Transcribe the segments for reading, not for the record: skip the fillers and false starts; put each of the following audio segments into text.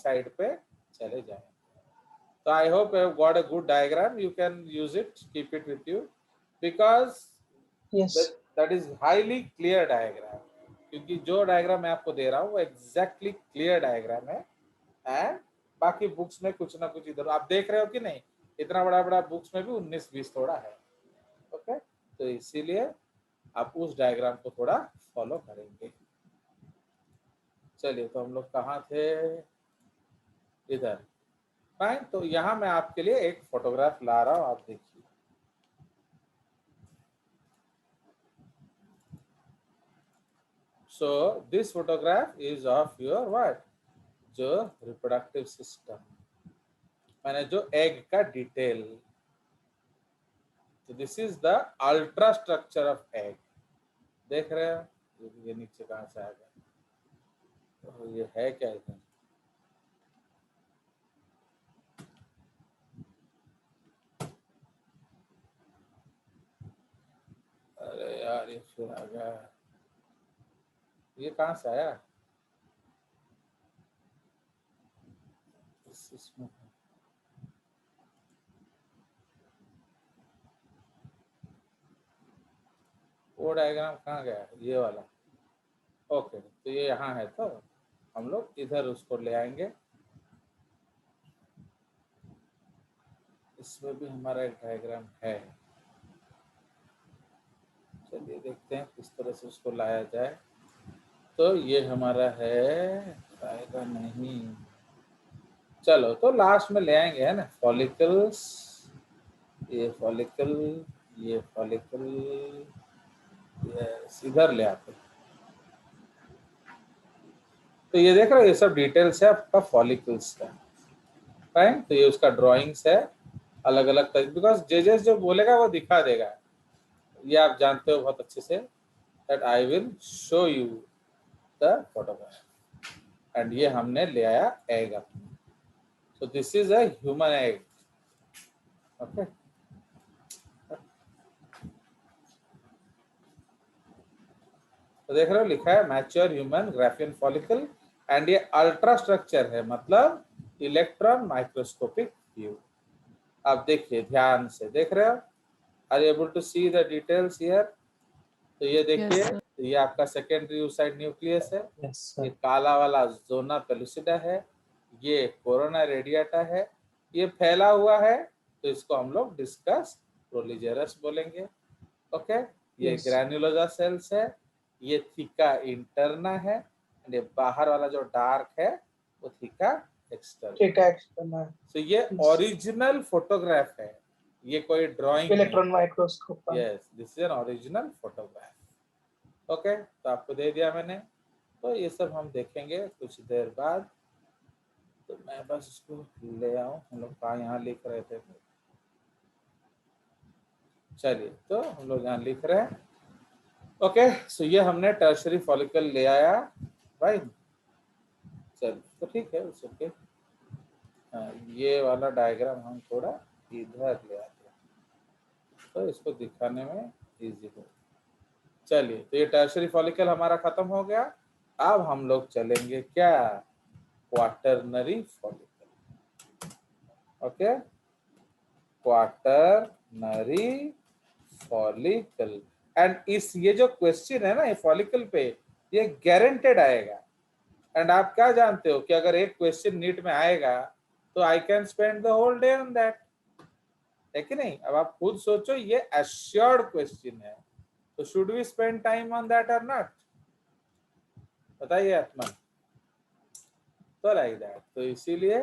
Side पे चले जाएंगे। तो I hope you got a good diagram, you can use it, keep it with you, because Yes. That is highly clear diagram, क्योंकि जो diagram मैं आपको दे रहा हूँ वो एग्जैक्टली क्लियर डायग्राम है। एंड बाकी बुक्स में कुछ ना कुछ इधर आप देख रहे हो कि नहीं, इतना बड़ा बड़ा बुक्स में भी 19-20 थोड़ा है। ओके, तो इसीलिए आप उस डायग्राम को थोड़ा फॉलो करेंगे। चलिए, तो हम लोग कहाँ थे, इधर। फाइन, तो यहाँ मैं आपके लिए एक फोटोग्राफ ला रहा हूँ, आप देखिए। So this photograph is of your what, जो रिप्रोडक्टिव सिस्टम, मैंने जो एग का डिटेल। तो this is the ultra structure of egg, देख रहे हो ये नीचे कहाँ से आ गया, तो ये है क्या इधर, अरे यार ये फिर आ गया, ये कहाँ से आया, इसमें वो डायग्राम कहाँ गया, ये वाला। ओके, तो ये यहाँ है, तो हम लोग इधर उसको ले आएंगे। इसमें भी हमारा एक डायग्राम है, चलिए देखते हैं किस तरह से उसको लाया जाए। तो ये हमारा है, आएगा नहीं, चलो तो लास्ट में ले आएंगे, है ना, फॉलिकल्स, ये फॉलिकल, ये फॉलिकल, ये इधर ले आते। तो ये देख रहे हो, ये सब डिटेल्स है आपका फॉलिकल्स का। फाइन, तो ये उसका ड्राइंग्स है अलग अलग तरीके, बिकॉज जेजेस जो बोलेगा वो दिखा देगा, ये आप जानते हो बहुत अच्छे से, that I will show you the photograph. And ये हमने ले आया एग अपने, सो this is a human egg. Okay, तो देख रहे हो लिखा है mature human Graafian follicle, and ये अल्ट्रा स्ट्रक्चर है, मतलब इलेक्ट्रॉन माइक्रोस्कोपिक व्यू। आप देखिए ध्यान से, देख रहे हो, are you able to see the details here. तो ये Yes, देखिए, sir. ये आपका सेकेंडरी oocyte न्यूक्लियस है, Yes, ये sir. काला वाला जोना पेलुसिडा है, ये कोरोना रेडिएटा है, ये फैला हुआ है, तो इसको हम लोग डिस्कस प्रोलीजेरस बोलेंगे। ओके, ये Yes. ग्रैन्युलोसा सेल्स है, ये थीका इंटरना है, एंड ये बाहर वाला जो डार्क है वो थीका एक्सटर्ना। ठीक है, external. तो ये Yes. ओरिजिनल फोटोग्राफ है, ये कोई ड्राइंग नहीं। Electron microscope. Yes, this is an original photograph. Okay, तो आपको दे दिया मैंने, तो ये सब हम देखेंगे कुछ देर बाद। तो मैं बस इसको ले आऊं, हम लोग कहाँ यहाँ लिख रहे थे, चलिए तो हम लोग यहाँ लिख रहे हैं। ओके, सो ये हमने टर्शरी फॉलिकल ले आया, राइट, चलिए तो ठीक है, उस ओके। ये वाला डायग्राम हम थोड़ा इधर ले आते हैं, तो इसको दिखाने में इजी हो। चलिए, तो ये टर्शरी फॉलिकल हमारा खत्म हो गया, अब हम लोग चलेंगे क्या, quaternary follicle. Okay, quaternary follicle, and इस ये जो क्वेश्चन है ना ये फॉलिकल पे, ये गारंटेड आएगा। एंड आप क्या जानते हो कि अगर एक क्वेश्चन नीट में आएगा तो I can spend the whole day on that, है कि नहीं। अब आप खुद सोचो, ये एश्योर्ड क्वेश्चन है, तो should we spend time on that और नॉट, बताइए आत्मा। तो लाइक दैट, तो इसीलिए,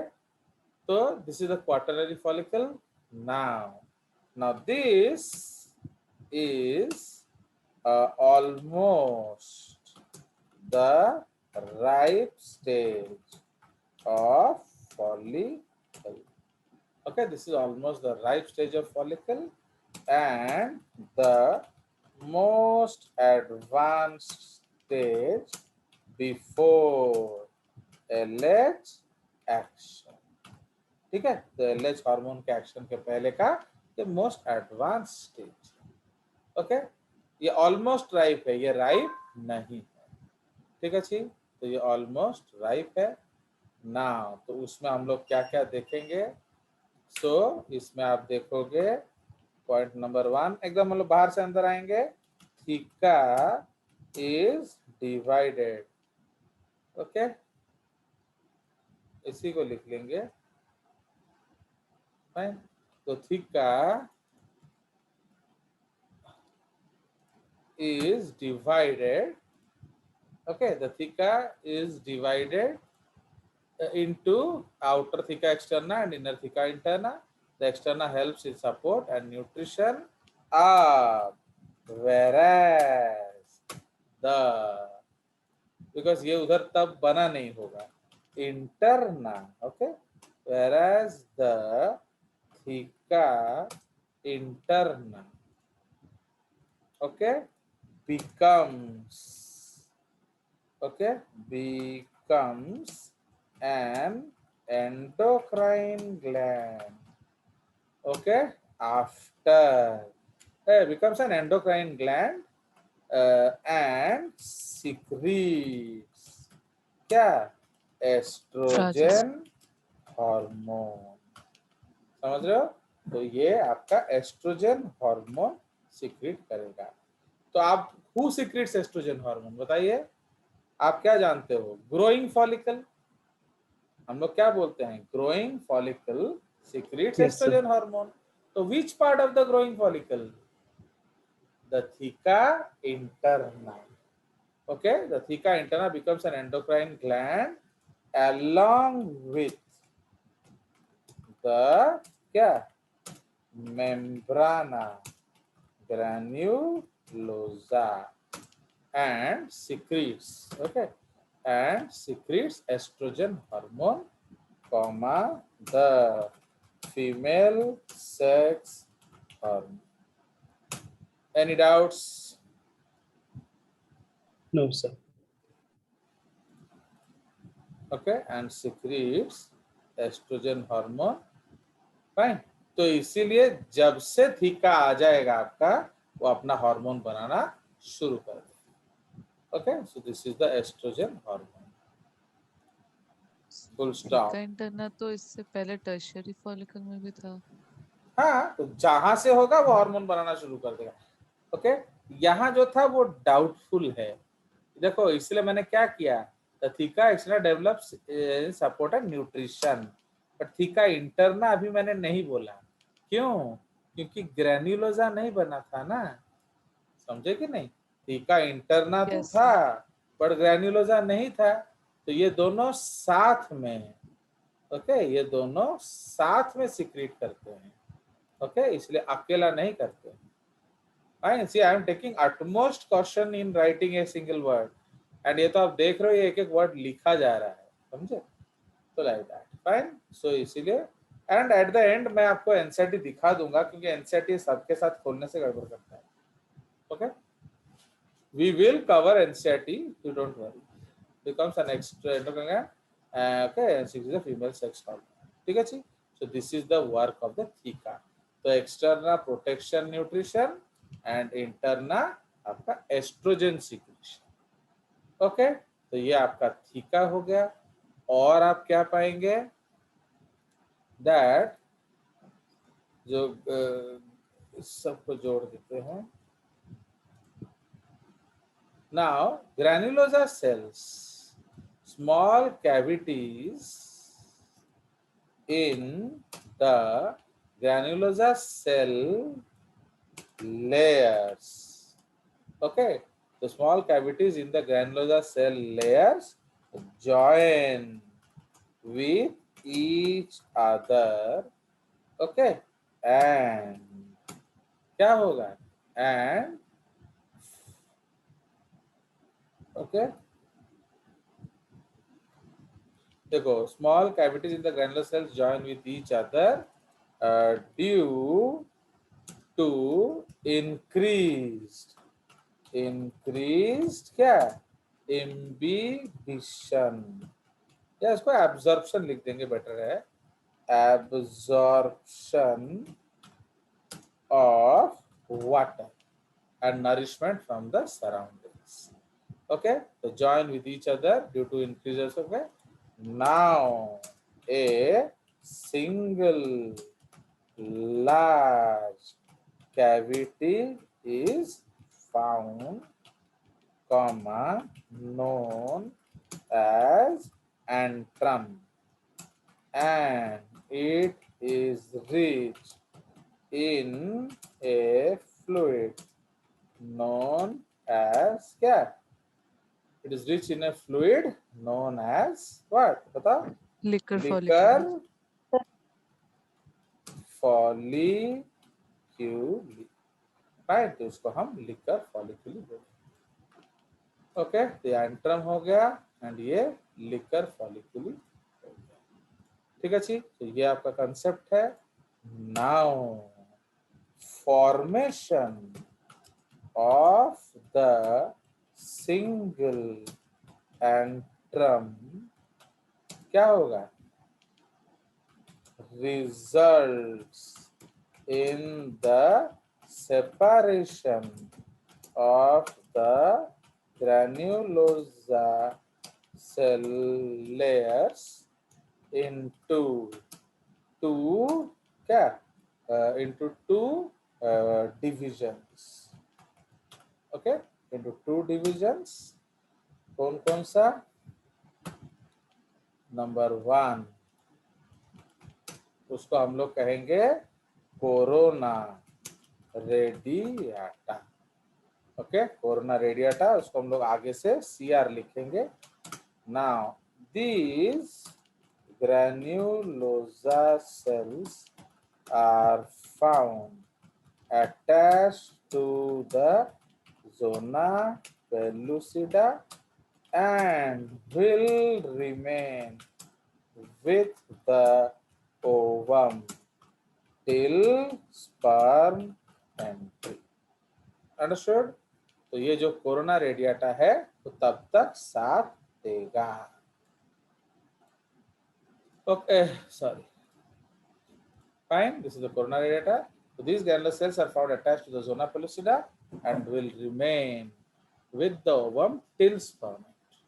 तो this is the quaternary follicle. Now this is almost the ripe stage of follicle. Okay, this is almost the ripe stage of follicle, and the most advanced stage before LH action. ठीक है, तो LH hormone के action के पहले का ये most advance stage. Okay, ये almost ripe है, ये राइप नहीं है, ठीक है जी। तो ये ऑलमोस्ट राइप है, नाउ तो उसमें हम लोग क्या क्या देखेंगे? सो इसमें आप देखोगे पॉइंट नंबर 1 एकदम मतलब बाहर से अंदर आएंगे, थीटा इज डिवाइडेड, ओके इसी को लिख लेंगे, फाइन। तो theta is divided, okay, the theta is divided into outer theta externa and inner theta interna. The externa helps in support and nutrition, whereas the, because ये उधर तब बना नहीं होगा, interna, okay, whereas the theta interna, okay, becomes, okay, becomes an endocrine gland, okay, after becomes an endocrine gland and secretes क्या? Progesterone. Oestrogen hormone, समझ रहे हो? तो ये आपका एस्ट्रोजन हार्मोन सीक्रेट करेगा। तो आप हु सीक्रेट्स एस्ट्रोजन हार्मोन बताइए? आप क्या जानते हो? ग्रोइंग फॉलिकल, हम लोग क्या बोलते हैं? Growing follicle secrets Yes, sir. Estrogen hormone. तो which part of the growing follicle? The theca interna, okay, the theca interna becomes an endocrine gland along with the क्या? membrana granulosa and secretes, okay, and secretes estrogen hormone, comma, the female sex hormone. Any doubts? No, sir. Okay, and secretes estrogen hormone, fine. तो इसीलिए जब से theca आ जाएगा आपका, वो अपना hormone बनाना शुरू कर देगा, okay. So this is the oestrogen hormone, full stop. Theca interna तो इससे पहले टर्शियरी फॉलिकल में भी था। हाँ, तो जहां से होगा वो हार्मोन बनाना शुरू कर देगा, ओके। यहाँ जो था वो डाउटफुल है, देखो इसलिए मैंने क्या किया, theca externa develops support and nutrition, but theca interna अभी मैंने नहीं बोला, क्यों? क्योंकि ग्रेन्युलोजा नहीं बना था ना, समझे कि नहीं? थीका इंटरना तो Yes, था sir. बट ग्रेन्युलोजा नहीं था, तो ये दोनों साथ में, ओके, ये दोनों साथ में सीक्रेट करते हैं, ओके, इसलिए अकेला नहीं करते। Fine. See, I am taking utmost caution in writing a single word, and ये तो आप देख रहे हो ये एक एक वर्ड लिखा जा रहा है, समझे? तो लाइक दैट, फाइन। सो इसीलिए एंड एट द एंड मैं आपको एनसीईआरटी दिखा दूंगा, क्योंकि एनसीईआरटी सबके साथ खोलने से गड़बड़ करता है, okay. We will cover NCERT, you don't worry, becomes an extra endocrine, okay, and six is a female sex hormone, ठीक है जी। So this is the work of the theta, तो externa protection nutrition and interna आपका oestrogen secretion, okay. तो ये आपका theca हो गया। और आप क्या पाएंगे? दैट जो इस सबको जोड़ देते हैं, now granulosa cells, small cavities in the granulosa cell layers, okay, the small cavities in the granulosa cell layers join with each other, okay, and क्या होगा? and okay, देखो small cavities in the granular cells join with each other due to increased क्या? imbibition, या इसको absorption लिख देंगे, better है, absorption of water and nourishment from the surroundings, okay, so join with each other due to increases of Now a single large cavity is found, comma, known as antrum, and it is rich in a fluid known as क्या? It is rich in a fluid known as what? बताओ? Liquor follicle. Liquor folliculi. Right, तो उसको हम liquor फॉलिकुली बोलते हैं। Okay, तो antrum हो गया एंड ये लिकर फॉलिकुली हो गया। ठीक है जी, तो ये आपका कंसेप्ट है। Now formation of the single antrum क्या होगा? Results in the separation of the granulosa cell layers into two क्या? Into two divisions. Okay, into two divisions. कौन कौन सा? नंबर 1 उसको हम लोग कहेंगे corona radiata. Okay, corona radiata, उसको हम लोग आगे से CR लिखेंगे। Now these granulosa cells are found attached to the zona pellucida and will remain with the ovum till sperm entry. Understood? तो ये जो कोरोना रेडियाटा है तो तब तक साथ देगा। Okay, sorry, fine, this is the corona radiata. So these granular cells are found attached to the zona pellucida and will remain with the ovum till sperm entry.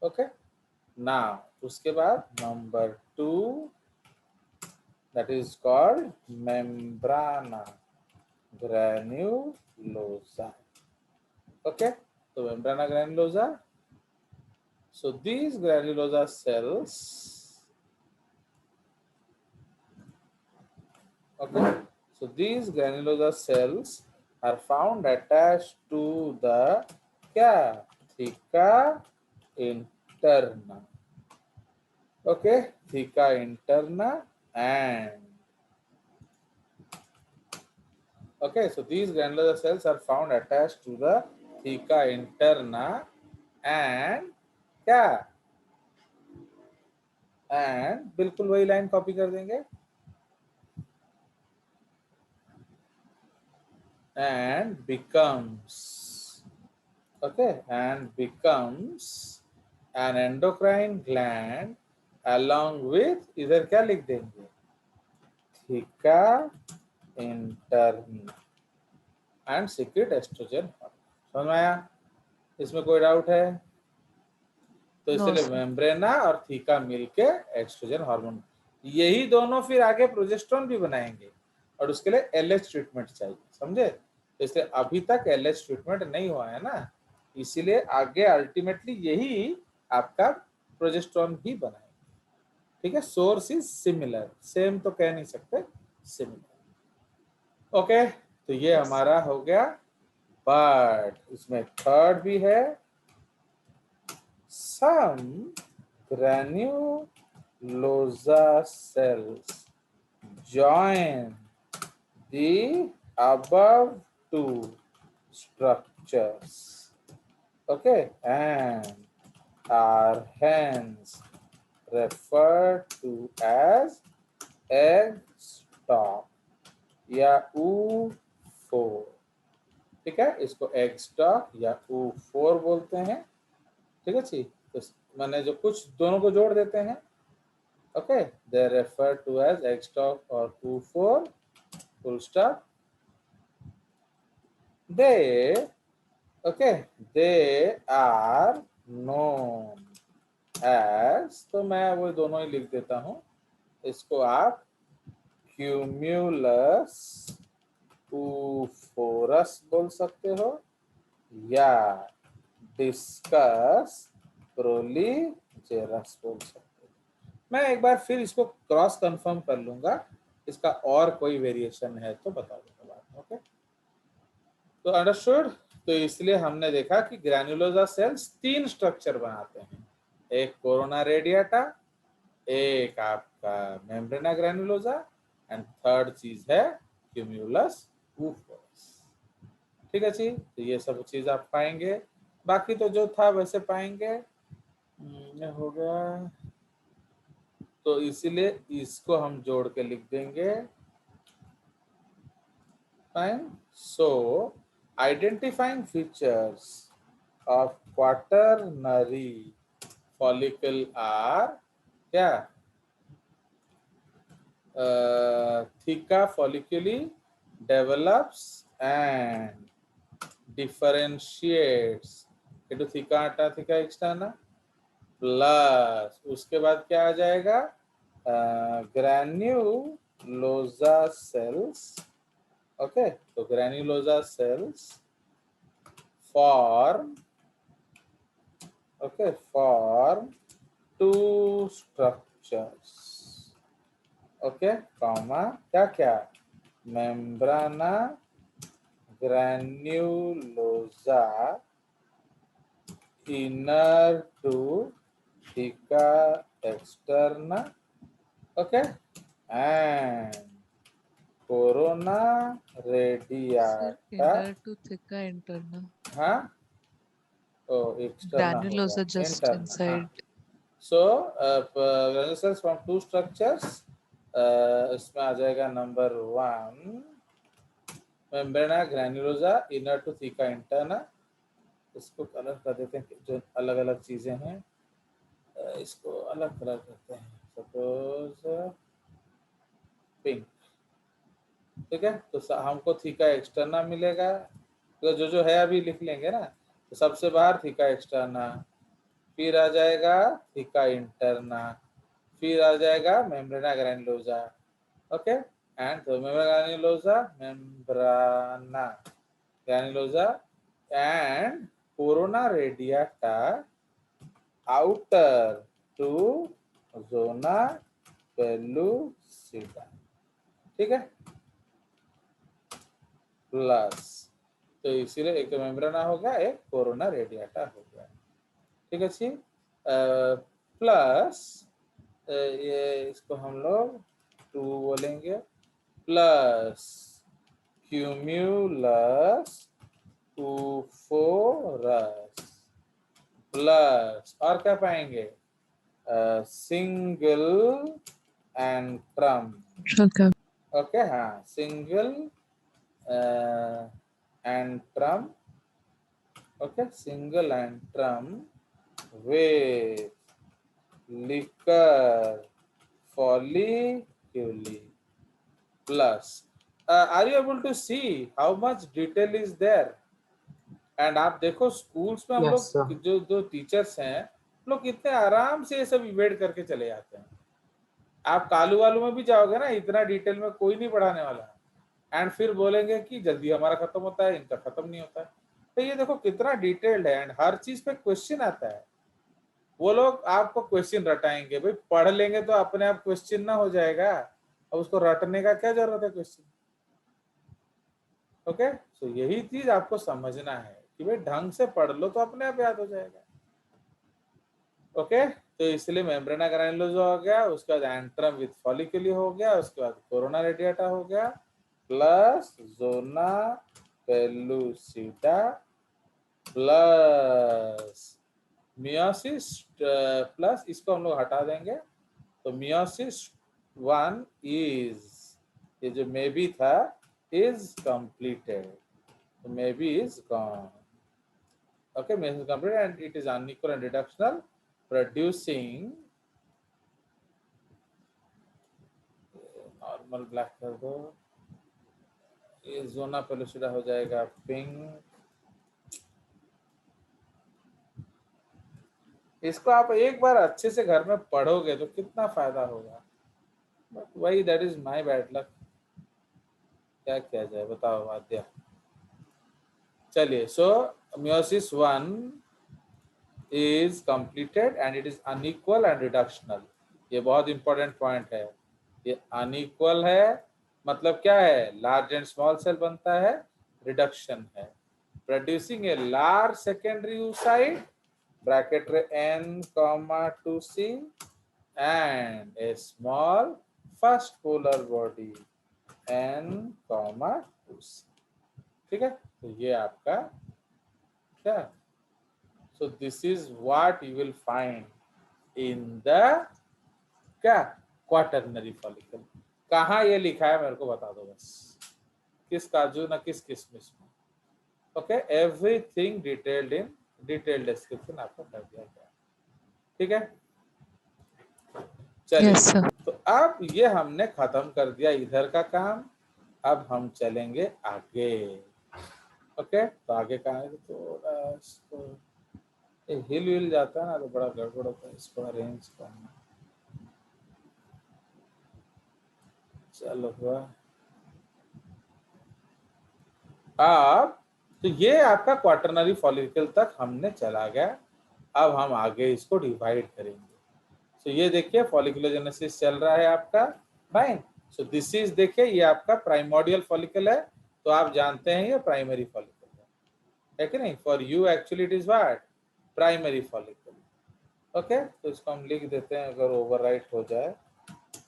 Okay, now उसके बाद number 2 that is called membrana granulosa. Okay, so membrana granulosa. So these granulosa cells, okay, so these granulosa cells are found attached to the क्या? Theca interna. Okay, theca interna and okay, so these granulosa cells are found attached to the theca interna and क्या? And बिल्कुल वही line copy कर देंगे and becomes, okay, and becomes an endocrine gland along with, इधर क्या लिख देंगे? theca interna and secret estrogen. समझ में आया? इसमें कोई डाउट है? तो No, इसलिए sir. मेम्ब्रेना और थीका मिलके एस्ट्रोजन हार्मोन, यही दोनों फिर आगे प्रोजेस्टेरोन भी बनाएंगे और उसके लिए LH ट्रीटमेंट चाहिए, समझे? तो इसलिए अभी तक LH ट्रीटमेंट नहीं हुआ है ना, इसीलिए आगे अल्टीमेटली यही आपका प्रोजेस्टेरोन भी बनाएंगे। ठीक है, सोर्स इज सिमिलर, सेम तो कह नहीं सकते, सिमिलर। ओके, तो ये हमारा हो गया, बट इसमें थर्ड भी है, some granulosa cells join the above two structures, okay, and are hence referred to as egg stalk या U4। ठीक है, इसको एग स्टॉक या U4 बोलते हैं। ठीक है जी, तो मैंने जो कुछ दोनों को जोड़ देते हैं, okay, they refer to as egg stock और U4 full stop. They, okay, they are known as, तो मैं वो दोनों ही लिख देता हूं, इसको आप क्यूम्यूलस ऊफोरस बोल सकते हो या डिस्कस प्रोलीजेरस बोल सकते हो। मैं एक बार फिर इसको क्रॉस कंफर्म कर लूंगा, इसका और कोई वेरिएशन है तो बता दूंगा बाद में। ओके, तो अंडरस्टूड। तो इसलिए हमने देखा कि ग्रैन्युलोसा सेल्स 3 स्ट्रक्चर बनाते हैं, एक कोरोना रेडिएटा, एक आपका मेम्ब्रेना ग्रैन्युलोसा, एंड थर्ड चीज है क्यूम्यूलस ऊफोरस। ठीक है जी, तो ये सब चीज आप पाएंगे, बाकी तो जो था वैसे पाएंगे। ये हो गया, तो इसीलिए इसको हम जोड़ के लिख देंगे। Fine. So identifying features of quaternary follicle are क्या, theca folliculi develops and differentiates into theca theca externa, plus उसके बाद क्या आ जाएगा, ग्रैन्युलोसा सेल्स। ओके, तो granulosa cells form, okay, form 2 structures, okay, comma क्या क्या, membrana granulosa inner to theca externa, okay, and corona सर radiata, inner to thicker internal. हाँ, ओ एक्सटर्ना होगा, Granulosa just इंटरना, हाँ। inside. So granular sales from 2 structures, इसमें आ जाएगा number 1 membrana granulosa inner two theca interna. इसको colour कर देते हैं, जो अलग अलग चीजें हैं इसको अलग कलर करते हैं, सपोज पिंक। ठीक है, तो हमको थीका एक्सटर्ना मिलेगा, तो जो है अभी लिख लेंगे ना, तो सबसे बाहर थीका एक्सटर्ना, फिर आ जाएगा थीका इंटरना, फिर आ जाएगा मेम्ब्रेना ग्रैन्युलोसा, ओके, एंड तो membrana granulosa, membrana granulosa and corona radiata outer to zona pellucida। ठीक है, प्लस, तो इसीलिए एक मेम्ब्रेना हो गया, एक कोरोना रेडिएटा हो गया। ठीक है जी, प्लस ये इसको हम लोग 2 बोलेंगे, प्लस क्यूम्यूलस ऊफोरस, प्लस और क्या पाएंगे, सिंगल एंट्रम, Okay. ओके, हाँ, single antrum, okay, single antrum with liquor folliculi, plus are you able to see how much detail is there? And आप देखो स्कूल्स में हम Yes, sir. लोग जो जो टीचर्स हैं, लोग कितने आराम से ये सब इवेट करके चले जाते हैं। आप कालू वालू में भी जाओगे ना, इतना डिटेल में कोई नहीं पढ़ाने वाला, एंड फिर बोलेंगे कि जल्दी हमारा खत्म होता है, इनका खत्म नहीं होता है। तो ये देखो कितना डिटेल्ड है, एंड हर चीज पे क्वेश्चन आता है। वो लोग आपको क्वेश्चन रटाएंगे, भाई पढ़ लेंगे तो अपने आप क्वेश्चन ना हो जाएगा, अब उसको रटने का क्या जरूरत है क्वेश्चन। ओके, तो यही चीज आपको समझना है कि भाई ढंग से पढ़ लो तो अपने आप याद हो जाएगा। ओके, तो इसलिए मेम्ब्रेना ग्रैन्युलोसा हो गया, उसके बाद एंट्रम विथ फॉलिक्यूली हो गया, उसके बाद कोरोना रेडिएटा हो गया, plus zona pellucida, plus meiosis, plus इसको हम लोग हटा देंगे, तो मियोसिस 1 इज, ये जो मे बी था इज कंप्लीटेड, तो may be is gone. Okay, meiosis complete and it is unequal and reductional, producing normal black कर दो, ये जोना पेलुसिडा हो जाएगा पिंक, इसको आप एक बार अच्छे से घर में पढ़ोगे तो कितना फायदा होगा, बट वही that is my bad luck. क्या किया जाए बताओ आद्या। चलिए, सो meiosis 1 is completed and it is unequal and reductional। ये बहुत इंपॉर्टेंट पॉइंट है। ये अनइक्वल है मतलब क्या है, लार्ज एंड स्मॉल सेल बनता है, रिडक्शन है, producing a large secondary oocyte bracket रे n, 2c and a small first polar body n, 2c। ठीक है, तो ये आपका क्या, so this is what you will find in the क्या क्वाटरनरी फॉलिकल। कहाँ ये लिखा है मेरे को बता दो बस, किस काजू ना किस किसमिस में। ओके, एवरीथिंग डिटेल्ड इन डिटेल्ड डिस्क्रिप्शन आपको कर दिया गया। ठीक है, चलिए यस सर। तो अब ये हमने खत्म कर दिया इधर का काम। अब हम चलेंगे आगे। ओके, तो आगे कहाँ है, थोड़ा इसको हिल विल जाता है ना तो बड़ा गड़बड़ होता है, इसको अरेंज करना। चलो हुआ। अब तो ये आपका क्वाटरनरी फॉलिकल तक हमने चला गया। अब हम आगे इसको डिवाइड करेंगे। तो ये देखिए फॉलिकुलोजेनेसिस चल रहा है आपका, फाइन। सो दिस इज, देखिए ये आपका प्राइमोर्डियल फॉलिकल है, तो आप जानते हैं ये प्राइमरी फॉलिकल है कि नहीं। For you actually it is what, primary follicle. Okay, तो इसको हम लिख देते हैं अगर ओवरराइट हो जाए,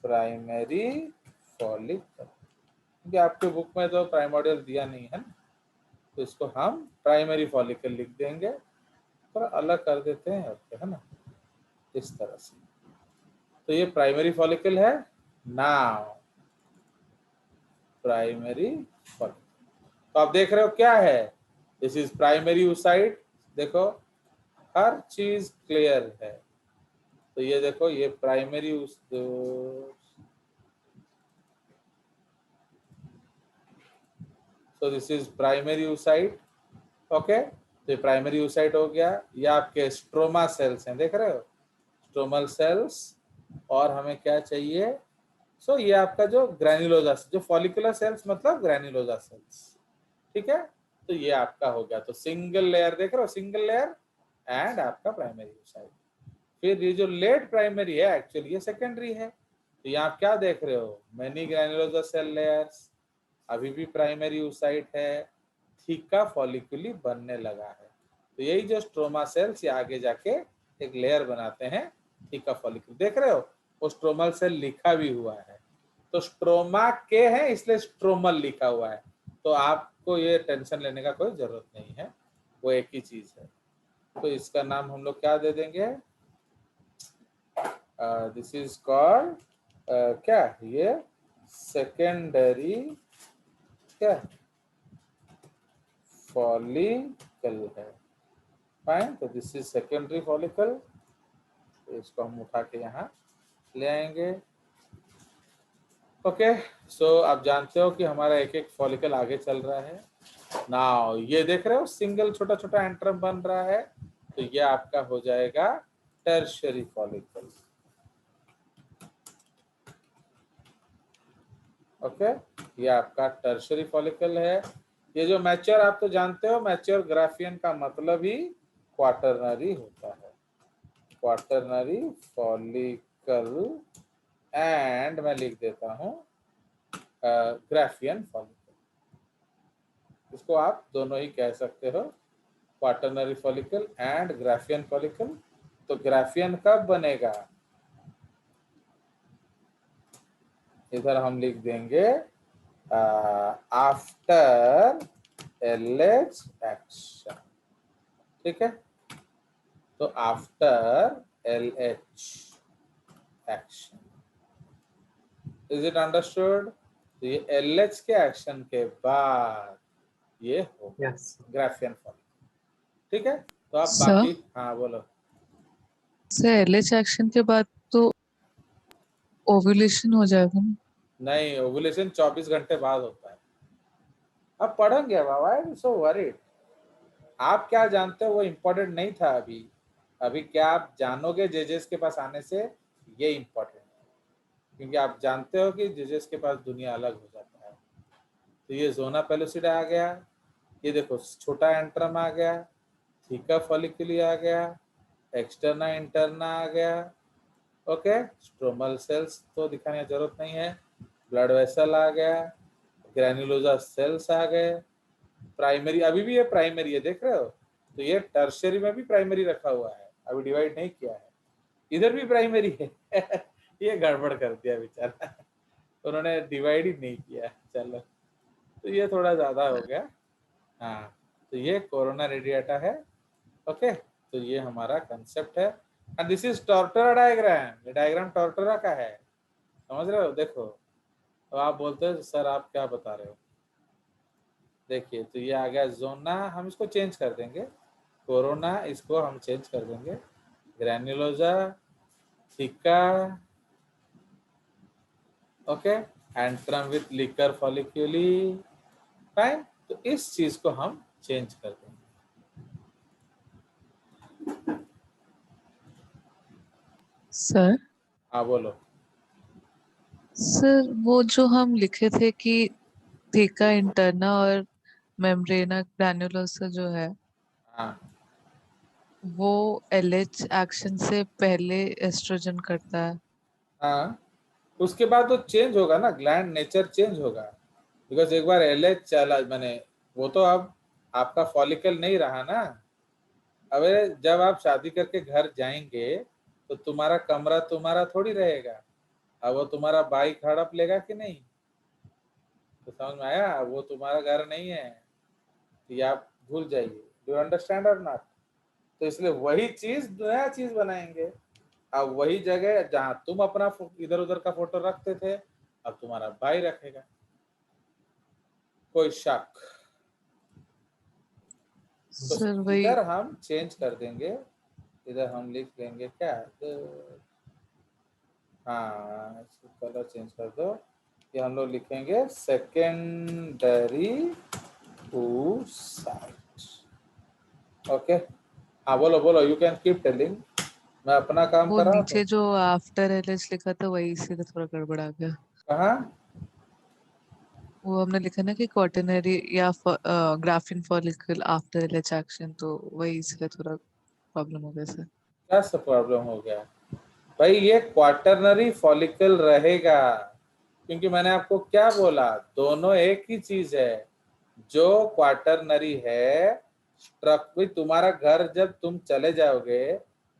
प्राइमरी फॉलिकल, क्योंकि आपके बुक में तो प्राइमोर्डियल दिया नहीं है ना, तो इसको हम प्राइमरी फॉलिकल लिख देंगे, थोड़ा अलग कर देते हैं ओके, है ना, इस तरह से। तो ये प्राइमरी फॉलिकल है। नाउ प्राइमरी फॉलिकल, तो आप देख रहे हो क्या है, दिस इज प्राइमरी oocyte। देखो हर चीज क्लियर है। तो ये देखो ये primary so this is primary oocyte। Okay, तो ये प्राइमरी oocyte हो गया। ये आपके स्ट्रोमा सेल्स हैं, देख रहे हो, स्ट्रोमल सेल्स। और हमें क्या चाहिए, सो ये आपका जो ग्रैन्युलोजा, जो फॉलिकुलर सेल्स मतलब ग्रैन्युलोजा सेल्स। ठीक है, तो ये आपका हो गया। तो सिंगल लेयर देख रहे हो, सिंगल लेयर एंड आपका प्राइमरी oocyte। फिर ये जो लेट प्राइमरी है एक्चुअली ये सेकेंडरी है। तो यहाँ आप क्या देख रहे हो, मेनी ग्रैन्युलोजा सेल लेयर्स, अभी भी प्राइमरी oocyte है, थीका फॉलिकुली बनने लगा है। तो यही जो स्ट्रोमा सेल्स ये आगे जाके एक लेयर बनाते हैं थीका फॉलिकुल, देख रहे हो, वो स्ट्रोमल सेल लिखा भी हुआ है। तो स्ट्रोमा के है इसलिए स्ट्रोमल लिखा हुआ है, तो आपको ये टेंशन लेने का कोई जरूरत नहीं है, वो एक ही चीज है। तो इसका नाम हम लोग क्या दे देंगे, दिस इज कॉल्ड क्या, ये सेकेंडरी क्या फॉलिकल है, फाइन। तो दिस इज सेकेंडरी फॉलिकल, तो इसको हम उठा के यहाँ ले आएंगे। ओके, सो आप जानते हो कि हमारा एक एक फॉलिकल आगे चल रहा है। नाउ ये देख रहे हो सिंगल छोटा छोटा एंट्रम बन रहा है, तो ये आपका हो जाएगा टर्शियरी फॉलिकल। ओके, ये आपका टर्शियरी फॉलिकल है। ये जो मैच्योर, आप तो जानते हो मैच्योर ग्राफियन का मतलब ही क्वाटरनरी होता है, क्वाटरनरी फॉलिकल एंड मैं लिख देता हूं ग्राफियन फॉलिकल। इसको आप दोनों ही कह सकते हो, quaternary follicle and Graafian follicle. तो ग्राफियन कब बनेगा, इधर हम लिख देंगे आफ्टर LH एक्शन। ठीक है, तो after LH action, is it understood. तो ये LH के एक्शन के बाद ये हो यस ग्राफियन फॉलिकल। ठीक है, तो आप सर, बाकी, हाँ बोलो। सर एलएच एक्शन के बाद तो ओव्यूलेशन हो जाएगा ना? नहीं, ओवुलेशन 24 घंटे बाद होता है। अब पढ़ेंगे बाबा, सो वरीड, आप क्या जानते हो वो इम्पोर्टेंट नहीं था अभी। अभी क्या आप जानोगे जेजेस के पास आने से, ये इंपॉर्टेंट है, क्योंकि आप जानते हो कि जेजेस के पास दुनिया अलग हो जाता है। तो ये जोना पेलुसिडा आ गया, ये देखो छोटा एंट्रम आ गया, थीका फॉलिक्यूली आ गया, एक्सटर्ना इंटरना आ गया, ओके। स्ट्रोमल सेल्स तो दिखाने की जरूरत नहीं है, ब्लड वेसल आ गया, ग्रैन्युलोसा सेल्स आ गए, प्राइमरी अभी भी ये प्राइमरी है, देख रहे हो। तो ये टर्शियरी में भी प्राइमरी रखा हुआ है, अभी डिवाइड नहीं किया है, इधर भी प्राइमरी है ये गड़बड़ कर दिया बेचारा उन्होंने डिवाइड ही नहीं किया। चलो, तो ये थोड़ा ज्यादा हो गया। हाँ, तो ये कोरोना रेडिएटा है, ओके। तो ये हमारा कंसेप्ट है, एंड दिस इज टॉर्टोरा डायग्राम। ये डायग्राम टॉर्टोरा का है, समझ रहे हो। देखो, तो आप बोलते हो सर आप क्या बता रहे हो, देखिए तो ये आ गया जोना, हम इसको चेंज कर देंगे, कोरोना इसको हम चेंज कर देंगे, granulosa, theca, okay, antrum with liquor folliculi, fine. तो इस चीज को हम चेंज कर देंगे। सर हाँ बोलो। सर वो जो हम लिखे थे कि थीका इंटरना और मेम्ब्रेना ग्रैन्युलोसा जो है हाँ वो एलएच एक्शन से पहले एस्ट्रोजन करता है। हाँ, उसके बाद तो चेंज होगा ना, ग्लैंड नेचर चेंज होगा, बिकॉज एक बार एलएच चला, मैंने वो तो अब आपका फॉलिकल नहीं रहा ना। अबे जब आप शादी करके घर जाएंगे तो तुम्हारा कमरा तुम्हारा थोड़ी रहेगा, अब वो तुम्हारा बाइक हड़प लेगा कि नहीं। तो समझ में आया, वो तुम्हारा घर नहीं है, ये आप भूल जाइए। डू अंडरस्टैंड और नॉट। तो इसलिए वही चीज नया चीज बनाएंगे। अब वही जगह जहां तुम अपना इधर उधर का फोटो रखते थे, अब तुम्हारा भाई रखेगा, कोई शक। तो सर वही इधर हम चेंज कर देंगे, इधर हम लिख लेंगे क्या, हाँ इसको कलर चेंज कर दो, ये हम लोग लिखेंगे सेकेंडरी oocyte, ओके। हाँ बोलो बोलो, यू कैन कीप टेलिंग, मैं अपना काम वो कर रहा हूँ तो। नीचे जो आफ्टर एलएच लिखा था वही इसीलिए थोड़ा गड़बड़ा गया। कहाँ? वो हमने लिखा ना कि क्वार्टनरी या graphene follicle after LH action, तो वही इसलिए थोड़ा प्रॉब्लम हो गया सर। क्या सब प्रॉब्लम हो गया भाई, ये क्वार्टरनरी फॉलिकल रहेगा, क्योंकि मैंने आपको क्या बोला, दोनों एक ही चीज है। जो क्वार्टरनरी है, स्ट्रक भी तुम्हारा घर जब तुम चले जाओगे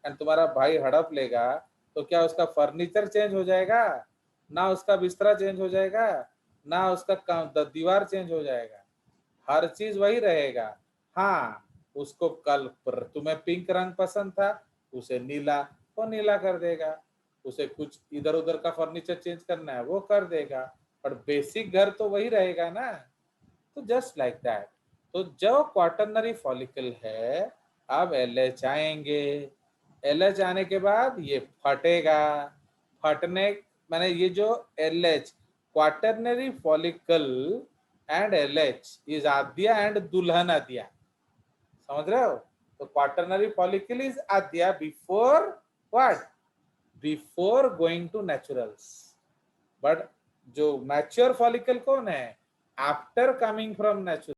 एंड तुम्हारा भाई हड़प लेगा, तो क्या उसका फर्नीचर चेंज हो जाएगा? ना उसका बिस्तरा चेंज हो जाएगा, ना उसका दीवार चेंज हो जाएगा, हर चीज वही रहेगा। हाँ, उसको कल तुम्हें पिंक रंग पसंद था, उसे नीला, वो नीला कर देगा। उसे कुछ इधर उधर का फर्नीचर चेंज करना है वो कर देगा, पर बेसिक घर तो वही रहेगा ना। तो जस्ट लाइक दैट। तो जो क्वार्टरनरी फॉलिकल है, अब एलएच आएंगे, एलएच आने के बाद ये फटेगा, फटने माने ये जो LH, quaternary follicle and LH is आद्या एंड दुल्हन आद्या, समझ रहे हो। तो क्वार्टरनरी फॉलिकल इज आद्या before what, before going to naturals, but जो मैच्योर फॉलिकल कौन है, आफ्टर कमिंग फ्रॉम नेचुरल।